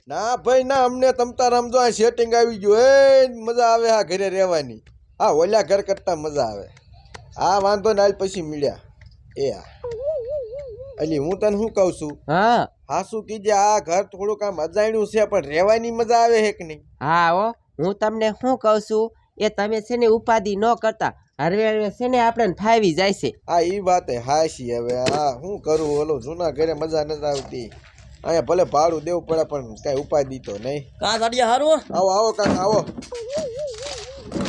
ના ભાઈ ના, અમને તમતાર સમજો આ સેટિંગ આવી ગયું. એ મજા આવે આ ઘરે રહેવાની. હા, ઓલા ઘર કરતા મજા આવે. હા વાંધો ને, હાલ પછી મળ્યા. એ હા અલી હું તને શું કહું છું, હા હા શું કીજે, આ ઘર થોડુંક આમ અજાણ્યું છે પણ રહેવાની મજા આવે હે કે નહીં? હા હો, હું તમને શું કહું છું, એ તમે છે ને ઉપાધિ ન કરતા, હરવે હરવે છે ને આપણે ફાવી જાય છે. હા ઈ વાત હે હાશી. હવે હા શું કરું, ઓલો જૂના ઘરે મજા નથી આવતી. અહીંયા ભલે ભાડું દેવું પડે પણ કઈ ઉપાધિ તો નહીં. કા સાડિયા હારું? આવો આવો કાકા આવો.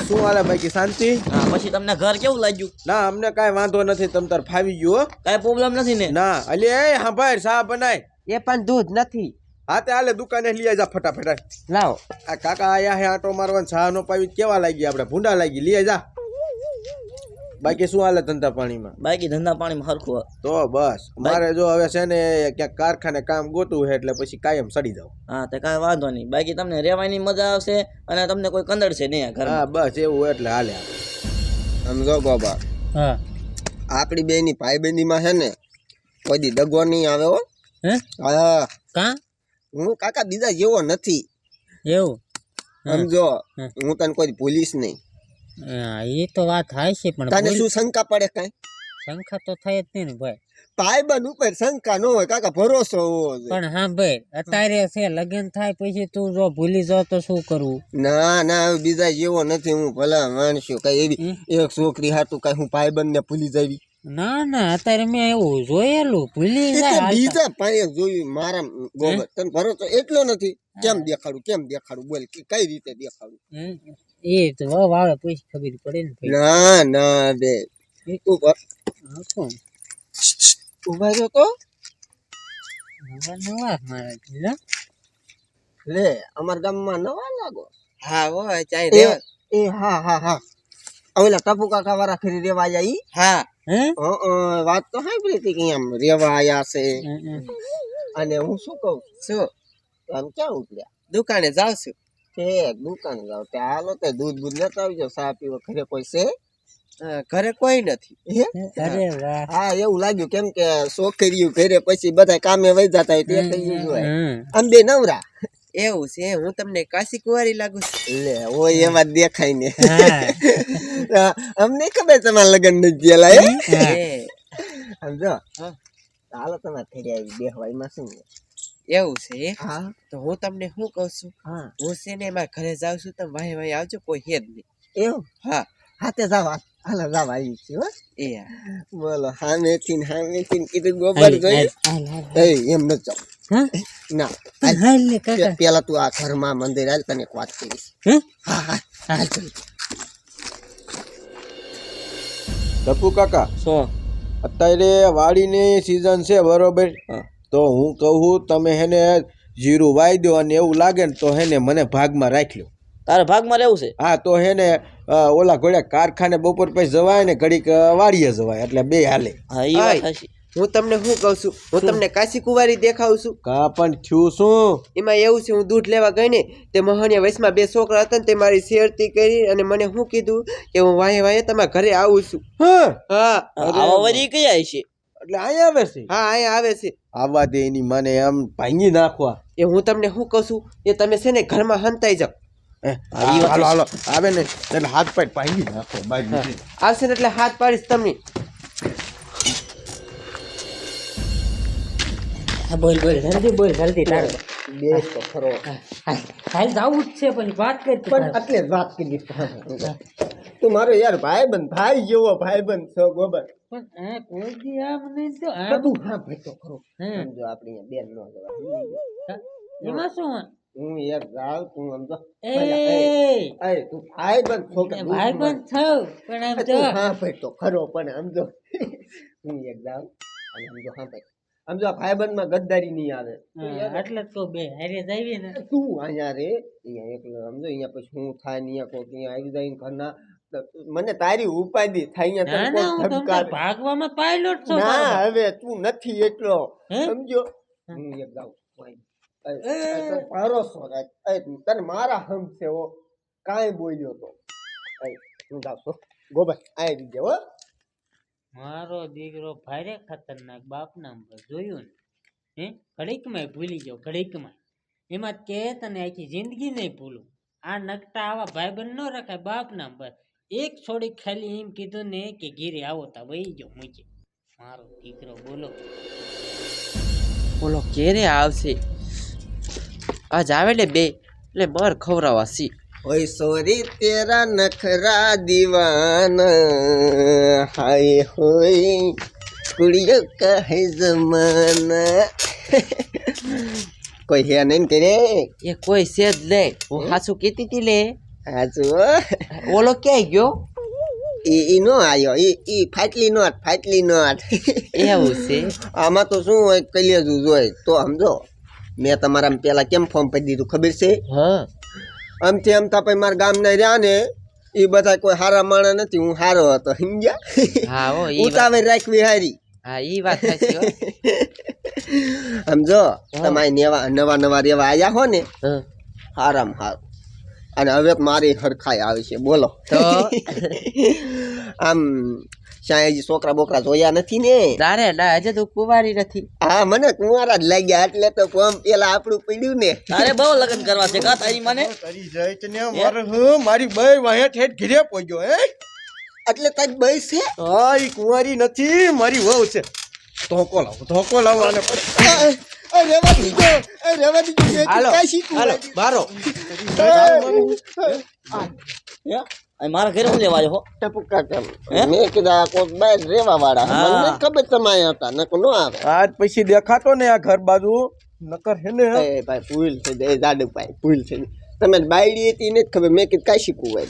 શું હાલે બાકી શાંતિ? હા, પછી તમને ઘર કેવું લાગ્યું? ના અમને કાંઈ વાંધો નથી, તમ તાર ફાવી ગયું હો. કાઈ પ્રોબ્લેમ નથી ને? ના અલી એ સાંભળ, ચા બનાય. એ પણ દૂધ નથી. હા તે હાલે દુકાને લઈ જા ફટાફટ. લાવો. આ કાકા આયા હે આટો મારવાનો, ચા નો પાવી કેવા લાગી આપણે, ભૂંડા લાગી. લઈ જા. બાકી શું હાલે ધંધા પાણીમાં? બાકી ધંધા પાણીમાં હરખું. તો બસ મારે જો હવે છે ને ક્યાંક કારખાને કામ ગોતું છે એટલે પછી કાયમ સડી જાવ. હા તે કાંઈ વાંધો નહીં. બાકી તમને રહેવાની મજા આવશે અને તમને કોઈ કંદડશે નહીં ઘર. હા બસ એવું એટલે હાલે. સમજો બાબા, હા આપડી બે ની ભાઈબંધીમાં છે ને કોઈ દી દગો નહીં આવે હો. હે હા કા હું કાકા બીજા જેવો નથી, એવું? સમજો. હું તને કોઈ ભૂલીશ નહીં. એ તો વાત થાય છે પણ તને શું શંકા પડે કઈ? શંકા તો થાય જ નહીં ને ભાઈ. ભાઈબંધ ઉપર શંકા ન હોય કાકા, ભરોસો હોવો જોઈએ. પણ હા ભાઈ, અત્યારે છે લગ્ન થાય પછી તું જો ભૂલી જાવ તો શું કરવું? ના ના હવે બીજા જેવો નથી હું, ભલા માણસ્યો કઈ એવી એક છોકરી હાટું કઈ હું ભાઈબંધ ને ભૂલી જાવી? ના ના, અત્યારે મેં એવું જોયેલું, ભૂલી જાય. બીજા પાયે જોયું મારા ગોબર, તને ભરોસો એટલો નથી. કેમ દેખાડું બોલ, કઈ રીતે દેખાડું? એ તો વાવે પછી ખબર પડે ને ભાઈ. ના ના બે ઉભા રહ્યો તો નવા મારા લે, અમારા ગામમાં નવા લાગો. હા હો, ચાય એ હા હા હા, ઓલા ટપુ કાકા વાળા ખરી રેવા આયા ઈ? હા. હે વાત તો સાંભળી હતી કે આમ રેવા આયા છે. અને હું શું કઉ શું? આમ ક્યાં ઉતર્યા? દુકાને જાવ છું. દુકાન જાવ તે હાલો તે દૂધ બૂધ લેતા આવજો, ચા પીવા. ઘરે કોઈ છે? ઘરે કોઈ નથી. અરે વાહ. હા એવું લાગ્યું, કેમ કે છોકરીઓ ઘરે પછી બધા કામે વહી જતા હોય તે કહ્યું જોય. આમ બે નવરા. એવું છે? હું તમને કાશી કુંવારી લાગુ છું. લે ઓય એમાં દેખાય ને. અમને ખબર તમારા લગ્ન નથી થયેલા હે. સમજો. હાલો તમારે ઘરે આવી બેહવા, એમાં શું? એવું છે? હા તો હું તમને શું કહું છું, હા હું છે ને મારા ઘરે જાઉં છું, તમે વાહે વાહે આવજો, કોઈ હેદ નહીં. એવું? હા હા તે જાવ, હાલો જાવ આવી છે હો. એ બોલો હામેથી કીધું ગોબર જોઈ. એમ ન જાવ. ના પેલા તું આ ઘરમાં મંદિર હાલ, તને એક વાત કરીશ. હા હા હાલ ચાલ. ટપુ કાકા, શું? અત્યારે વાડીની સીઝન છે બરોબર, તો હું કહું તમે હેને જીરું વાઈ દો, અને એવું લાગે ને તો હેને મને ભાગમાં રાખી લો. તારે ભાગમાં રહેવું છે? હા તો હેને ઓલા ઘોડે કારખાને બપોર પછી જવાય ને ઘડીક વાડીએ જવાય, એટલે બે હાલે. હા એ વાત સાચી. હું તમને શું કહું છું, હું તમને કાશી કુંવારી દેખાઉં છું. કા પણ થયું શું? એમાં એવું છે, હું દૂધ લેવા ગઈ ને તે મહાણિયા વયસમાં બે છોકરા હતા ને તે મારી શેરતી કરી અને મને શું કીધું કે હું વાહે વાહે તમારા ઘરે આવું છું. હા આવા વરી કયા છે? એટલે અહીંયા આવે છે? હા અહીંયા આવે છે. આવવા દે એની મને આમ ભાંગી નાખવા. એ હું તમને શું કહું છું, એ તમે છે ને ઘરમાં હંતાઈ જાઓ. હાલો હાલો આવે ને એટલે હાથ પાડ ભાંગી નાખો બાજુ. આવશે ને એટલે હાથ પાડીશ તમને. બોલ જલ્દી તારે બેસ તો ખરો. હાલ જાવું જ છે પછી વાત કરી. પણ એટલે જ વાત કરી. તું મારો યાર ભાઈબંધ, ભાઈ જેવો ભાઈબંધ છો ગોબર. પણ કોઈ દી આમ નહીં તો તું હા ભાઈ તો ખરો. સમજો આપણે બેન નો જવા. એમાં શું? હું યાર જાવ તું સમજો. એ તું ભાઈબંધ છો કે ભાઈબંધ થયો પણ આમ તો હા ભાઈ તો ખરો, પણ સમજો હું એક જાવ અને સમજો હા ભાઈ સમજો ભાઈબંધ માં ગદ્દારી નહીં આવે. એટલે તો બે હારે જાવી ને. તું અહીંયા રે, અહીંયા એકલો સમજો, અહીંયા પછી હું થાય ને અહીંયા કોઈ અહીંયા આવી જાય ઘરના, મને તારી ઉપાધિ થાય. અહીંયા ભાગવામાં પાયલોટ છો. ના હવે તું નથી એટલો સમજો. હું એક જાઉં ભરોસો તને મારા હમ છે હો, કાંઈ બોલ્યો તો હું જાઉં છું ગોબર આવી ગયો. મારો દીકરો ભારે ખતરનાક, બાપ નામ જોયું ને. હે ઘડીકમાં ભૂલી જાવ, ઘડીકમાં. એમાં જ કે તને આખી જિંદગી નહીં ભૂલું. આ નકટા આવા ભાઈબંધ ન રખાય બાપના બસ. એક છોડી ખાલી એમ કીધું ને કે ઘીરે આવો તા વહી ગયો મૂકી. મારો દીકરો બોલો. બોલો ક્યારે આવશે? આજ આવે ને બે એટલે માર ખવડાવવા સી. ओए सोरी तेरा नखरा दीवाना हाय होए कुड़ियों का है जमाना કોઈ હે નહીં કરે એ કોઈ છે જ નહીં. હું હાસુ કીધી હતી લે. હાચું ઓલો ક્યાંય ગયો? ઈ નો આયો ઈ ફાટલી નોટ એવું છે. આમાં તો શું હોય કલેજું જોય તો સમજો મેં તમારા પેલા કેમ ફોર્મ ભરી દીધું ખબર છે હા આમથી આમ તા પછી મારા ગામના રહ્યા ને એ બધા કોઈ હારા માણસ નથી હું હારો હતો સમજ્યા હા હો ઈ વાત. ઉતાવળ રાખવી હારી હા ઈ વાત સાચી હો. સમજો તમારે નવા નવા રેવા આયા હો ને હા હારામ હારું અને હવે મારી હરખાઈ આવી છે બોલો તો આમ શાય હજી છોકરા બોકરા જોયા નથી ને તારે ના હજે તો કુંવારી નથી. હા મને કુંવારા જ લાગ્યા એટલે તો ફોર્મ પેલા આપણું પડ્યું ને તારે બહુ લગ્ન કરવા છે કા તારી મને તારી જાય તને મારે હું મારી બાઈ વાહે ઠેઠ ઘીરે પહોંચ્યો હે. એટલે તારી બઈ છે હા ઈ કુંવારી નથી મારી વહુ છે. ધોકો લાવો અને રેવા દીજો હાલો હાલો મારો હે? અહીં મારા ઘરે હું લેવા આવ્યો હો ટપુકા મેં કીધા કોક બાય રેવા વાળા હા. મને ખબર તમારે હતા નકો નો આવે આજ પછી દેખાતો ને આ ઘર બાજુ નકર હે ને એ ભાઈ ભૂલ થઈ જાય જાડુ ભાઈ ભૂલ થઈ ગઈ. તમે બાયડી હતી ને ખબર મેં કીધું કાંઈ શીખવું હોય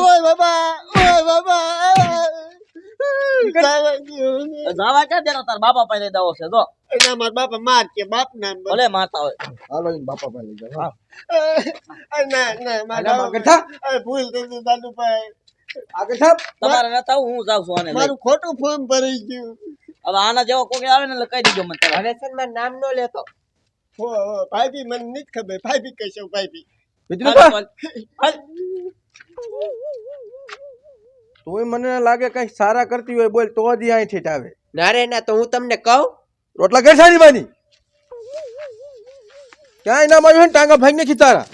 ઓય બાબા જાવા ક્યાં દેનો તાર બાપા પાસે દાવો છે જો એના મારા બાપા માર કે બાપ નામ ભલે મારતા હોય હાલો ઈ બાપા પાસે લઈ જાઓ. ના આગળ થા. ભૂલ થઈ ગઈ જાડુ ભાઈ આગળ થાપ. તમારે નતા આવું, હું જાઉં છું આને લઈ. મારું ખોટું ફોર્મ ભરાઈ ગયું હવે આના જેવો કોઈ આવે ને એટલે કહી દીજો મને તમે. હવે છે ને મારું નામ નો લેતો. ભાઈ મને નથી ખબર ભાઈ કહેશો ભાઈ બીજું હાલ, તો હાલ. તોય મને લાગે કઈ સારા કરતી હોય બોલ તો જ અહીં ઠેઠ આવે. ના રે ના તો હું તમને કહું. રોટલા ઘર સારી બાની ક્યાંય ના માર્યું હોય ને ટાંગા ભાઈ ને ખીતારા